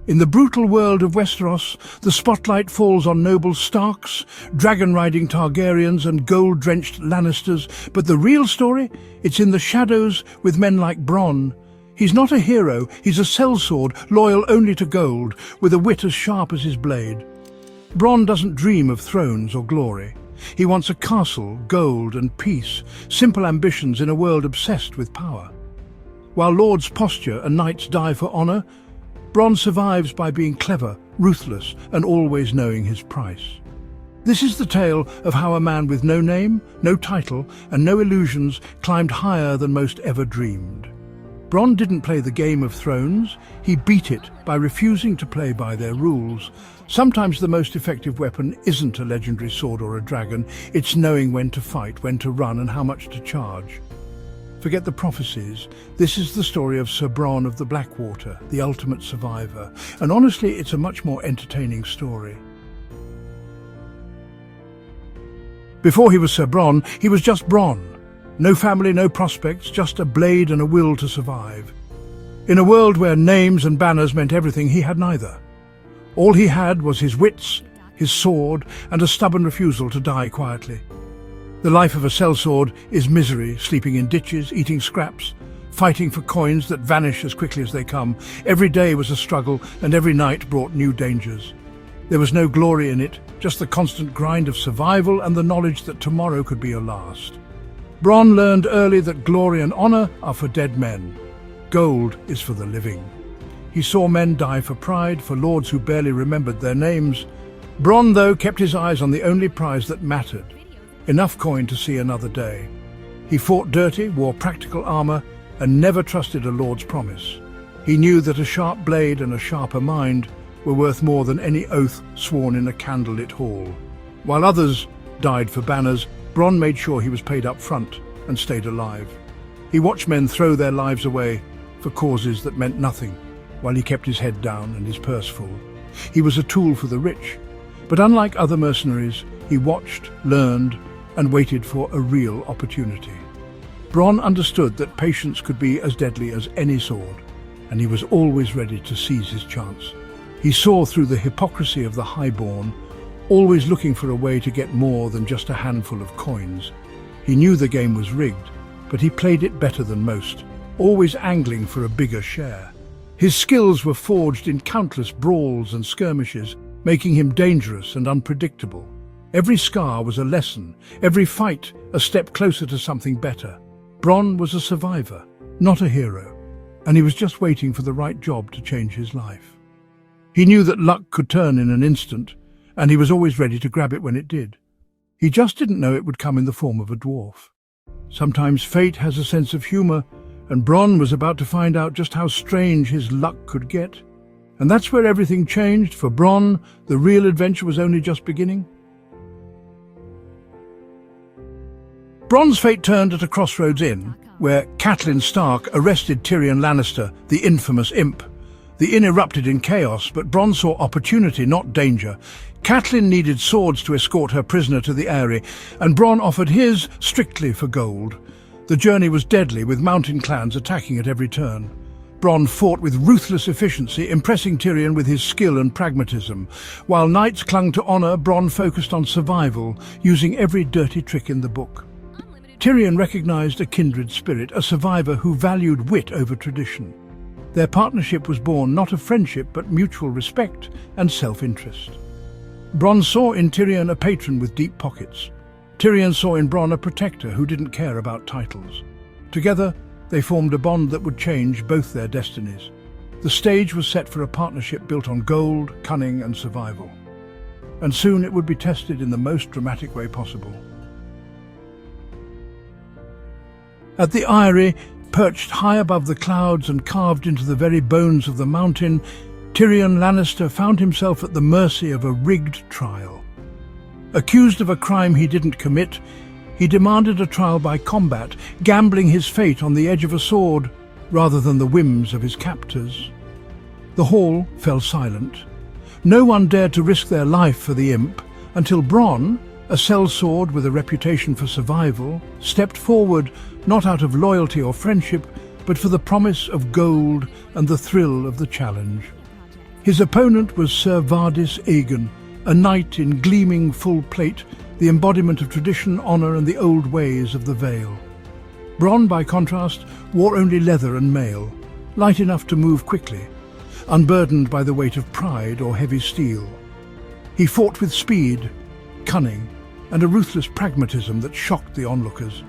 In the brutal world of Westeros, the spotlight falls on noble Starks, dragon-riding Targaryens and gold-drenched Lannisters, but the real story? It's in the shadows with men like Bronn. He's not a hero, he's a sellsword, loyal only to gold, with a wit as sharp as his blade. Bronn doesn't dream of thrones or glory. He wants a castle, gold and peace, simple ambitions in a world obsessed with power. While lords posture and knights die for honour, Bronn survives by being clever, ruthless, and always knowing his price. This is the tale of how a man with no name, no title, and no illusions climbed higher than most ever dreamed. Bronn didn't play the Game of Thrones, he beat it by refusing to play by their rules. Sometimes the most effective weapon isn't a legendary sword or a dragon, it's knowing when to fight, when to run, and how much to charge. Forget the prophecies. This is the story of Ser Bronn of the Blackwater, the ultimate survivor. And honestly, it's a much more entertaining story. Before he was Ser Bronn, he was just Bronn. No family, no prospects, just a blade and a will to survive. In a world where names and banners meant everything, he had neither. All he had was his wits, his sword, and a stubborn refusal to die quietly. The life of a sellsword is misery, sleeping in ditches, eating scraps, fighting for coins that vanish as quickly as they come. Every day was a struggle, and every night brought new dangers. There was no glory in it, just the constant grind of survival and the knowledge that tomorrow could be your last. Bronn learned early that glory and honour are for dead men. Gold is for the living. He saw men die for pride, for lords who barely remembered their names. Bronn, though, kept his eyes on the only prize that mattered. Enough coin to see another day. He fought dirty, wore practical armour, and never trusted a lord's promise. He knew that a sharp blade and a sharper mind were worth more than any oath sworn in a candlelit hall. While others died for banners, Bronn made sure he was paid up front and stayed alive. He watched men throw their lives away for causes that meant nothing, while he kept his head down and his purse full. He was a tool for the rich, but unlike other mercenaries, he watched, learned, and waited for a real opportunity. Bronn understood that patience could be as deadly as any sword, and he was always ready to seize his chance. He saw through the hypocrisy of the highborn, always looking for a way to get more than just a handful of coins. He knew the game was rigged, but he played it better than most, always angling for a bigger share. His skills were forged in countless brawls and skirmishes, making him dangerous and unpredictable. Every scar was a lesson, every fight a step closer to something better. Bronn was a survivor, not a hero, and he was just waiting for the right job to change his life. He knew that luck could turn in an instant, and he was always ready to grab it when it did. He just didn't know it would come in the form of a dwarf. Sometimes fate has a sense of humour, and Bronn was about to find out just how strange his luck could get. And that's where everything changed. For Bronn, the real adventure was only just beginning. Bronn's fate turned at a crossroads inn, where Catelyn Stark arrested Tyrion Lannister, the infamous imp. The inn erupted in chaos, but Bronn saw opportunity, not danger. Catelyn needed swords to escort her prisoner to the Eyrie, and Bronn offered his strictly for gold. The journey was deadly, with mountain clans attacking at every turn. Bronn fought with ruthless efficiency, impressing Tyrion with his skill and pragmatism. While knights clung to honour, Bronn focused on survival, using every dirty trick in the book. Tyrion recognized a kindred spirit, a survivor who valued wit over tradition. Their partnership was born not of friendship, but mutual respect and self-interest. Bronn saw in Tyrion a patron with deep pockets. Tyrion saw in Bronn a protector who didn't care about titles. Together, they formed a bond that would change both their destinies. The stage was set for a partnership built on gold, cunning, and survival. And soon it would be tested in the most dramatic way possible. At the Eyrie, perched high above the clouds and carved into the very bones of the mountain, Tyrion Lannister found himself at the mercy of a rigged trial. Accused of a crime he didn't commit, he demanded a trial by combat, gambling his fate on the edge of a sword rather than the whims of his captors. The hall fell silent. No one dared to risk their life for the imp until Bronn, a sellsword with a reputation for survival, stepped forward not out of loyalty or friendship, but for the promise of gold and the thrill of the challenge. His opponent was Ser Aegon, a knight in gleaming full plate, the embodiment of tradition, honour and the old ways of the Vale. Bronn, by contrast, wore only leather and mail, light enough to move quickly, unburdened by the weight of pride or heavy steel. He fought with speed, cunning, and a ruthless pragmatism that shocked the onlookers.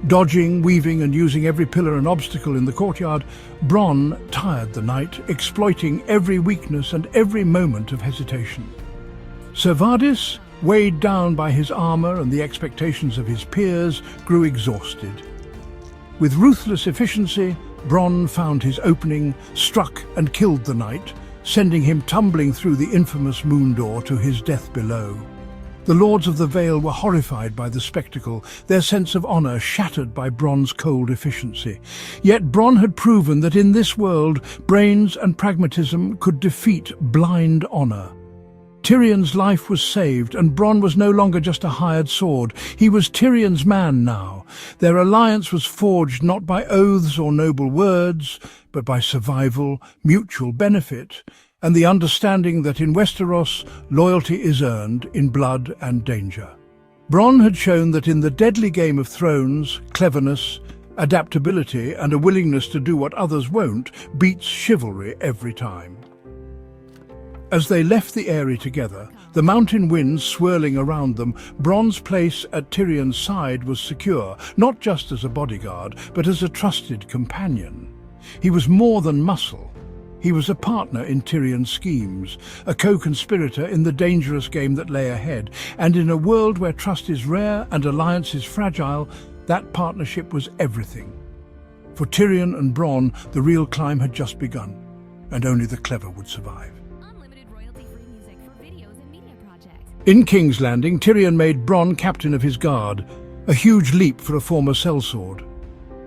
Dodging, weaving and using every pillar and obstacle in the courtyard, Bronn tired the knight, exploiting every weakness and every moment of hesitation. Ser Vardis, weighed down by his armour and the expectations of his peers, grew exhausted. With ruthless efficiency, Bronn found his opening, struck and killed the knight, sending him tumbling through the infamous moon door to his death below. The lords of the Vale were horrified by the spectacle, their sense of honour shattered by Bronn's cold efficiency. Yet Bronn had proven that in this world, brains and pragmatism could defeat blind honour. Tyrion's life was saved, and Bronn was no longer just a hired sword. He was Tyrion's man now. Their alliance was forged not by oaths or noble words, but by survival, mutual benefit, and the understanding that in Westeros, loyalty is earned in blood and danger. Bronn had shown that in the deadly Game of Thrones, cleverness, adaptability, and a willingness to do what others won't beats chivalry every time. As they left the Eyrie together, the mountain winds swirling around them, Bronn's place at Tyrion's side was secure, not just as a bodyguard, but as a trusted companion. He was more than muscle. He was a partner in Tyrion's schemes, a co-conspirator in the dangerous game that lay ahead, and in a world where trust is rare and alliance is fragile, that partnership was everything. For Tyrion and Bronn, the real climb had just begun, and only the clever would survive. In King's Landing, Tyrion made Bronn captain of his guard, a huge leap for a former sellsword.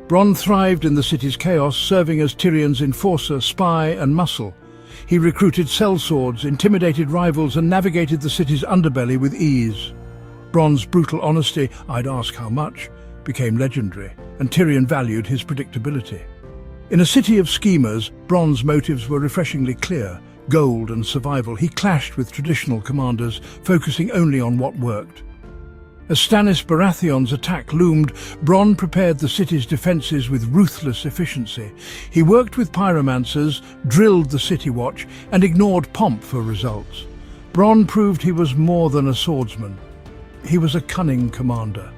Bronn thrived in the city's chaos, serving as Tyrion's enforcer, spy and muscle. He recruited sellswords, intimidated rivals and navigated the city's underbelly with ease. Bronn's brutal honesty, "I'd ask how much," became legendary, and Tyrion valued his predictability. In a city of schemers, Bronn's motives were refreshingly clear. Gold and survival, he clashed with traditional commanders, focusing only on what worked. As Stannis Baratheon's attack loomed, Bronn prepared the city's defences with ruthless efficiency. He worked with pyromancers, drilled the city watch, and ignored pomp for results. Bronn proved he was more than a swordsman. He was a cunning commander.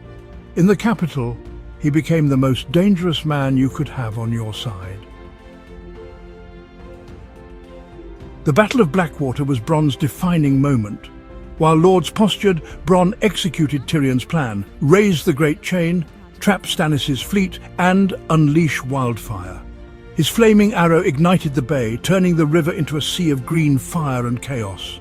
In the capital, he became the most dangerous man you could have on your side. The Battle of Blackwater was Bronn's defining moment. While lords postured, Bronn executed Tyrion's plan, raise the Great Chain, trap Stannis' fleet, and unleash wildfire. His flaming arrow ignited the bay, turning the river into a sea of green fire and chaos.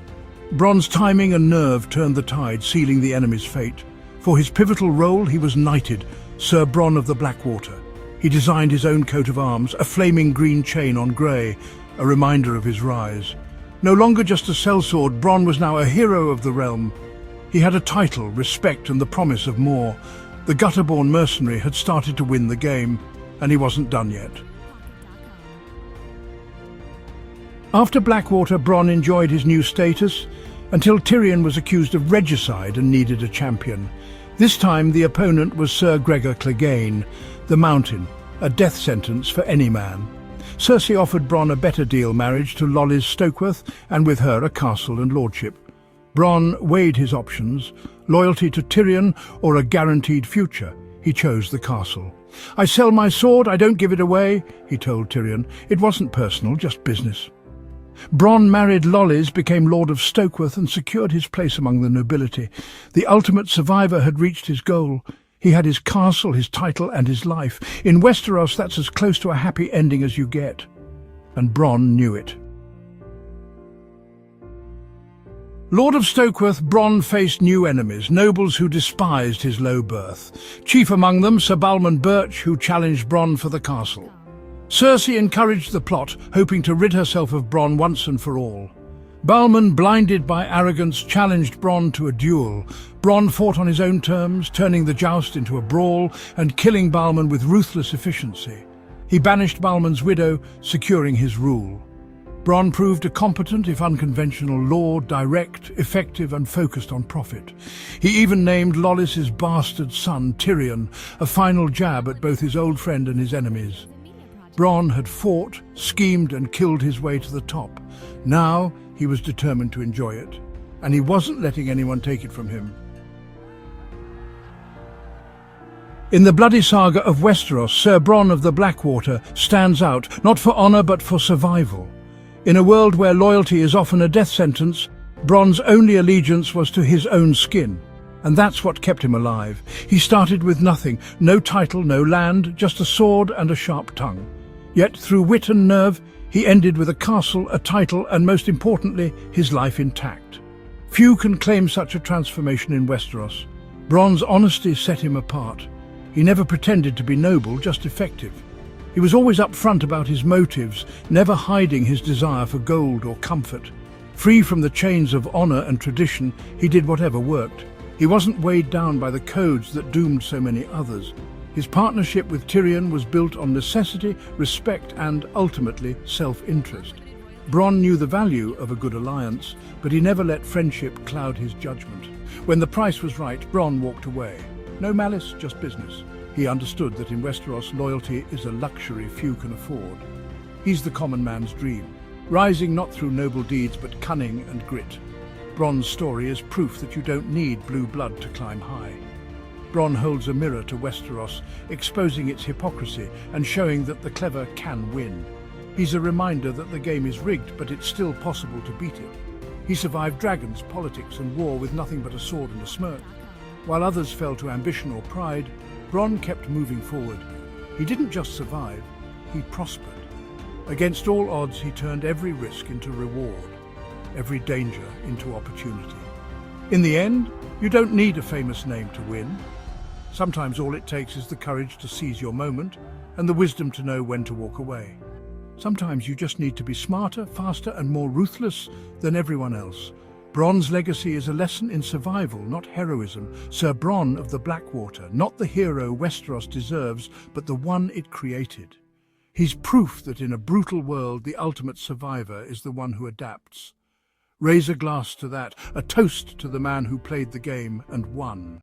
Bronn's timing and nerve turned the tide, sealing the enemy's fate. For his pivotal role, he was knighted, Ser Bronn of the Blackwater. He designed his own coat of arms, a flaming green chain on grey, a reminder of his rise. No longer just a sellsword, Bronn was now a hero of the realm. He had a title, respect, and the promise of more. The gutter-born mercenary had started to win the game, and he wasn't done yet. After Blackwater, Bronn enjoyed his new status, until Tyrion was accused of regicide and needed a champion. This time the opponent was Ser Gregor Clegane, the Mountain, a death sentence for any man. Cersei offered Bronn a better deal, marriage to Lollys Stokeworth, and with her a castle and lordship. Bronn weighed his options, loyalty to Tyrion or a guaranteed future. He chose the castle. "I sell my sword, I don't give it away," he told Tyrion. It wasn't personal, just business. Bronn married Lollys, became Lord of Stokeworth, and secured his place among the nobility. The ultimate survivor had reached his goal. He had his castle, his title, and his life. In Westeros, that's as close to a happy ending as you get. And Bronn knew it. Lord of Stokeworth, Bronn faced new enemies, nobles who despised his low birth. Chief among them, Sir Balman Birch, who challenged Bronn for the castle. Cersei encouraged the plot, hoping to rid herself of Bronn once and for all. Balman, blinded by arrogance, challenged Bronn to a duel. Bronn fought on his own terms, turning the joust into a brawl and killing Balman with ruthless efficiency. He banished Balman's widow, securing his rule. Bronn proved a competent, if unconventional, lord, direct, effective and focused on profit. He even named Lollis's bastard son, Tyrion, a final jab at both his old friend and his enemies. Bronn had fought, schemed and killed his way to the top. Now he was determined to enjoy it, and he wasn't letting anyone take it from him. In the bloody saga of Westeros, Ser Bronn of the Blackwater stands out, not for honor but for survival. In a world where loyalty is often a death sentence, Bronn's only allegiance was to his own skin, and that's what kept him alive. He started with nothing, no title, no land, just a sword and a sharp tongue. Yet through wit and nerve, he ended with a castle, a title, and most importantly, his life intact. Few can claim such a transformation in Westeros. Bronn's honesty set him apart. He never pretended to be noble, just effective. He was always upfront about his motives, never hiding his desire for gold or comfort. Free from the chains of honor and tradition, he did whatever worked. He wasn't weighed down by the codes that doomed so many others. His partnership with Tyrion was built on necessity, respect and, ultimately, self-interest. Bronn knew the value of a good alliance, but he never let friendship cloud his judgment. When the price was right, Bronn walked away. No malice, just business. He understood that in Westeros, loyalty is a luxury few can afford. He's the common man's dream, rising not through noble deeds but cunning and grit. Bronn's story is proof that you don't need blue blood to climb high. Bronn holds a mirror to Westeros, exposing its hypocrisy and showing that the clever can win. He's a reminder that the game is rigged, but it's still possible to beat it. He survived dragons, politics and war with nothing but a sword and a smirk. While others fell to ambition or pride, Bronn kept moving forward. He didn't just survive, he prospered. Against all odds, he turned every risk into reward, every danger into opportunity. In the end, you don't need a famous name to win. Sometimes all it takes is the courage to seize your moment and the wisdom to know when to walk away. Sometimes you just need to be smarter, faster and more ruthless than everyone else. Bronn's legacy is a lesson in survival, not heroism. Ser Bronn of the Blackwater, not the hero Westeros deserves, but the one it created. He's proof that in a brutal world, the ultimate survivor is the one who adapts. Raise a glass to that, a toast to the man who played the game and won.